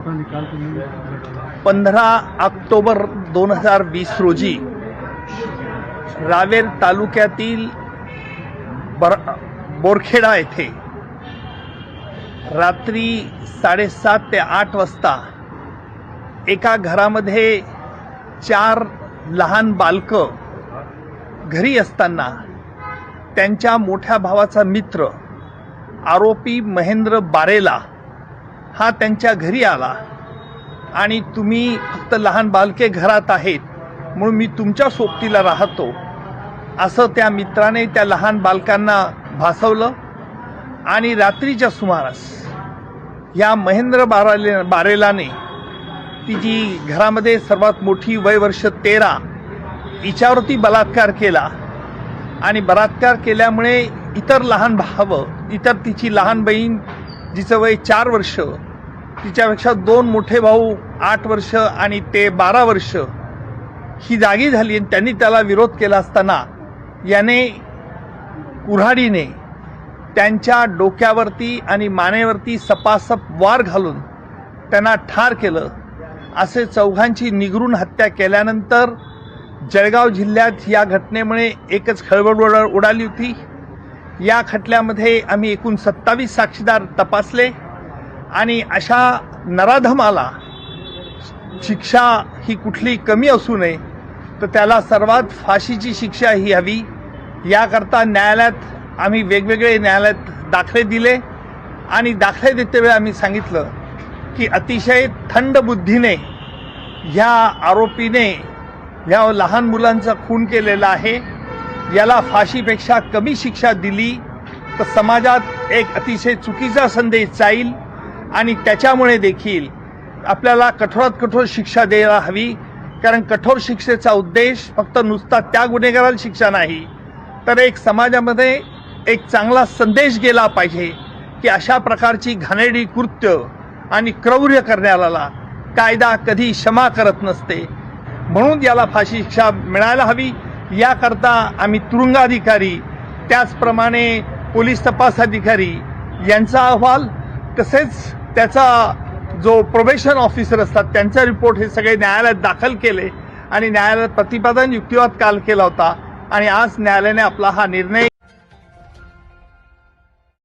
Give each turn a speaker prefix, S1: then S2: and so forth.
S1: 15 October 2020 रोजी रावेर तालुक्यातील बोरखेडा येथे रात्री 7:30 ते 8 वाजता एका घरामध्ये 4 लहान बालकं घरी असताना त्यांच्या मोठ्या भावाचा मित्र आरोपी महेंद्र बारेला हा त्यांच्या घरी आला आणि तुम्ही फक्त लहान बालके घरात आहेत म्हणून मी तुमच्या सोबतीला राहतो असं त्या मित्राने त्या लहान बालकांना भासवलं आणि रात्रीच्या सुमारास या महेंद्र बारेलाने ती जी घरामध्ये सर्वात मोठी वय वर्ष 13 हिच्यावरती बलात्कार केला आणि बलात्कार केल्यामुळे इतर लहान इतर तिची लहान बहीण जिचं वय 4 वर्ष तिच्यापेक्षा 2 मोठे भाऊ 8 वर्ष आणि ते 12 वर्ष ही जागी झाली आणि त्यांनी त्याला विरोध केला असताना याने कुऱ्हाडीने त्यांच्या डोक्यावरती आणि मानेवरती सपासप वार घालून त्यांना ठार केलं. असे चौघांची निगरून हत्या केल्यानंतर जळगाव जिल्ह्यात या घटनेमुळे एकच खळबळ उडाली होती. या खटल्यामध्ये आम्ही एकूण 27 साक्षीदार तपासले आणि अशा नराधमाला शिक्षा ही कुठली कमी असू नये तर त्याला सर्वात फाशीची शिक्षा ही हवी. याकरता न्यायालयात आम्ही वेगवेगळे न्यायालयात दाखले दिले आणि दाखले देतेवेळी आम्ही सांगितलं की अतिशय थंड बुद्धीने ह्या आरोपीने ह्या लहान मुलांचा खून केलेला आहे, याला फाशीपेक्षा कमी शिक्षा दिली तर समाजात एक अतिशय चुकीचा संदेश जाईल आणि त्याच्यामुळे देखील आपल्याला कठोरात कठोर शिक्षा द्यायला हवी. कारण कठोर शिक्षेचा उद्देश फक्त नुसता त्या गुन्हेगाराला शिक्षा नाही तर एक समाजामध्ये एक चांगला संदेश गेला पाहिजे की अशा प्रकारची घाणेरडी कृत्य आणि क्रौर्य करण्याला कायदा कधी क्षमा करत नसते. म्हणून याला फाशी शिक्षा मिळायला हवी. याकरता आम्ही तुरुंगाधिकारी त्याचप्रमाणे पोलीस तपास अधिकारी यांचा अहवाल तसेच त्याचा जो प्रोबेशन ऑफिसर असतात त्यांचा रिपोर्ट हे सगळे न्यायालयात दाखल केले आणि न्यायालयात प्रतिपादन युक्तिवाद काल केला होता आणि आज न्यायालयाने आपला हा निर्णय